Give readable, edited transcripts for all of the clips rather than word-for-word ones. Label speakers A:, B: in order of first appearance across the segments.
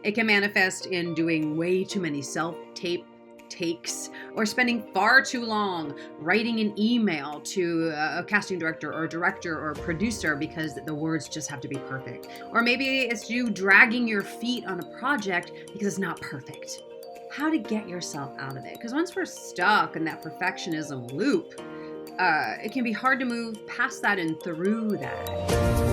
A: It can manifest in doing way too many self-tape takes or spending far too long writing an email to a casting director or a director or a producer because the words just have to be perfect. Or maybe it's you dragging your feet on a project because it's not perfect. How to get yourself out of it. Because once we're stuck in that perfectionism loop, it can be hard to move past that and through that.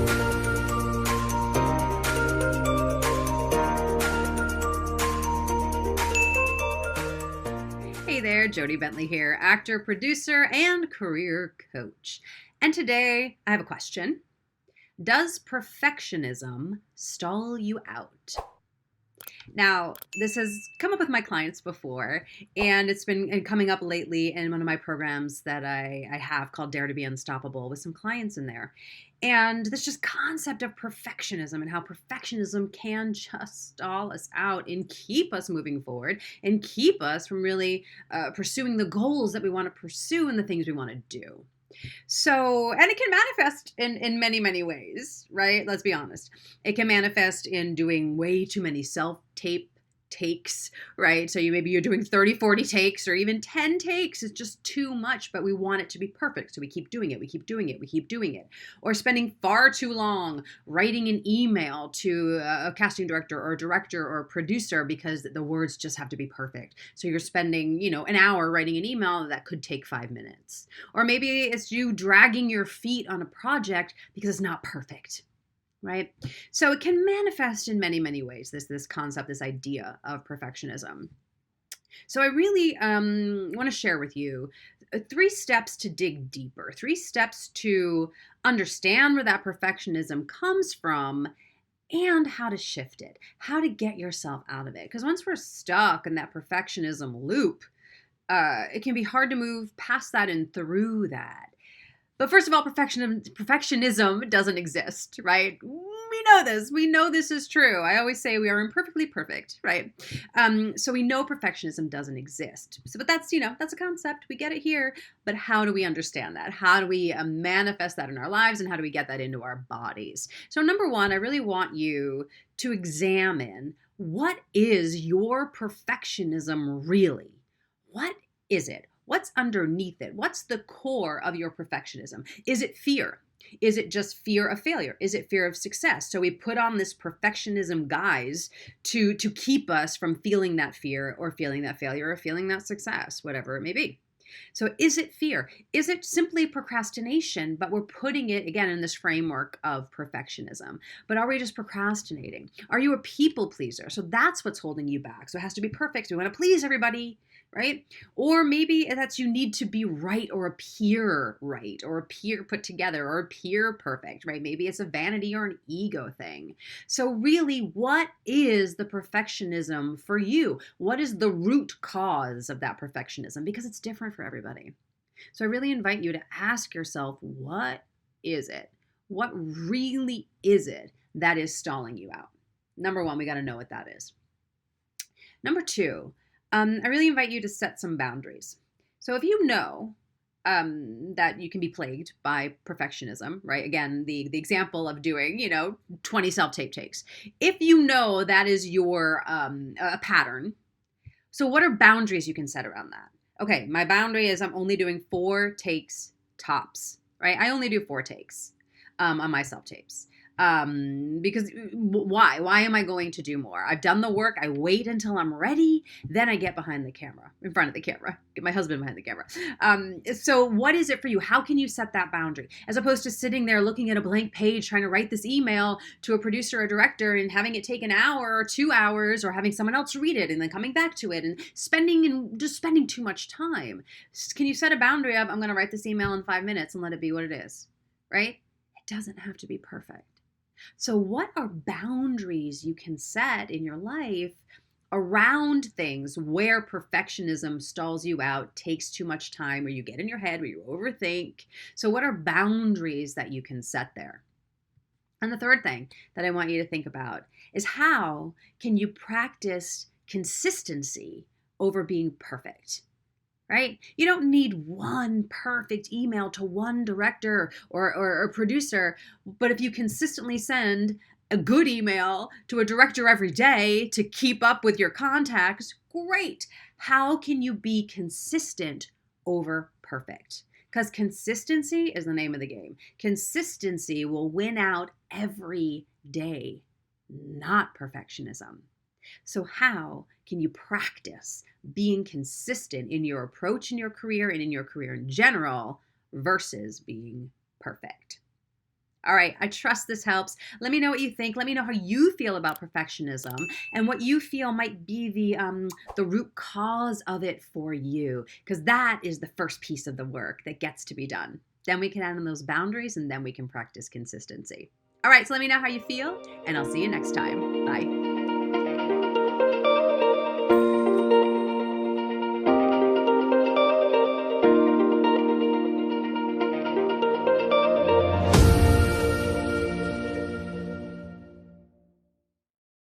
A: Hey there, Jody Bentley here, actor, producer, and career coach. And today I have a question. Does perfectionism stall you out? Now, this has come up with my clients before, and it's been coming up lately in one of my programs that I have called Dare to Be Unstoppable with some clients in there. And this just concept of perfectionism and how perfectionism can just stall us out and keep us moving forward and keep us from really pursuing the goals that we want to pursue and the things we want to do. So, and it can manifest in many, many ways, right? Let's be honest. It can manifest in doing way too many self-tape takes, right? So maybe you're doing 30, 40 takes or even 10 takes. It's just too much, but we want it to be perfect. So we keep doing it. We keep doing it. We keep doing it. Or spending far too long writing an email to a casting director or a director or a producer because the words just have to be perfect. So you're spending, an hour writing an email that could take 5 minutes. Or maybe it's you dragging your feet on a project because it's not perfect. Right? So it can manifest in many, many ways, this concept, this idea of perfectionism. So I really want to share with you 3 steps to dig deeper, 3 steps to understand where that perfectionism comes from and how to shift it, how to get yourself out of it. Because once we're stuck in that perfectionism loop, it can be hard to move past that and through that. But first of all, perfectionism doesn't exist, right? We know this. We know this is true. I always say we are imperfectly perfect, right? So we know perfectionism doesn't exist. But that's a concept. We get it here. But how do we understand that? How do we manifest that in our lives, and how do we get that into our bodies? So number one, I really want you to examine, what is your perfectionism really? What is it? What's underneath it? What's the core of your perfectionism? Is it fear? Is it just fear of failure? Is it fear of success? So we put on this perfectionism guise to keep us from feeling that fear or feeling that failure or feeling that success, whatever it may be. So is it fear? Is it simply procrastination, but we're putting it, again, in this framework of perfectionism? But are we just procrastinating? Are you a people pleaser? So that's what's holding you back. So it has to be perfect. We want to please everybody, right? Or maybe that's you need to be right or appear right or appear put together or appear perfect, right? Maybe it's a vanity or an ego thing. So really, what is the perfectionism for you? What is the root cause of that perfectionism? Because it's different for everybody. So I really invite you to ask yourself, what is it? What really is it that is stalling you out? Number one, we got to know what that is. Number two, I really invite you to set some boundaries. So if you know that you can be plagued by perfectionism, right? Again, the example of doing, 20 self-tape takes. If you know that is your a pattern, so what are boundaries you can set around that? Okay, my boundary is I'm only doing 4 takes tops, right? I only do 4 takes on my self-tapes. Because why? Why am I going to do more? I've done the work. I wait until I'm ready. Then I get behind the camera, in front of the camera, get my husband behind the camera. So what is it for you? How can you set that boundary? As opposed to sitting there looking at a blank page, trying to write this email to a producer or director and having it take an hour or 2 hours, or having someone else read it and then coming back to it and just spending too much time. Can you set a boundary of, I'm going to write this email in 5 minutes and let it be what it is, right? It doesn't have to be perfect. So what are boundaries you can set in your life around things where perfectionism stalls you out, takes too much time, where you get in your head, where you overthink? So what are boundaries that you can set there? And the third thing that I want you to think about is, how can you practice consistency over being perfect? Right? You don't need one perfect email to one director or producer, but if you consistently send a good email to a director every day to keep up with your contacts, great. How can you be consistent over perfect? Because consistency is the name of the game. Consistency will win out every day, not perfectionism. So how can you practice being consistent in your approach in your career and in your career in general versus being perfect? All right, I trust this helps. Let me know what you think. Let me know how you feel about perfectionism and what you feel might be the root cause of it for you, because that is the first piece of the work that gets to be done. Then we can add in those boundaries, and then we can practice consistency. All right, so let me know how you feel, and I'll see you next time. Bye.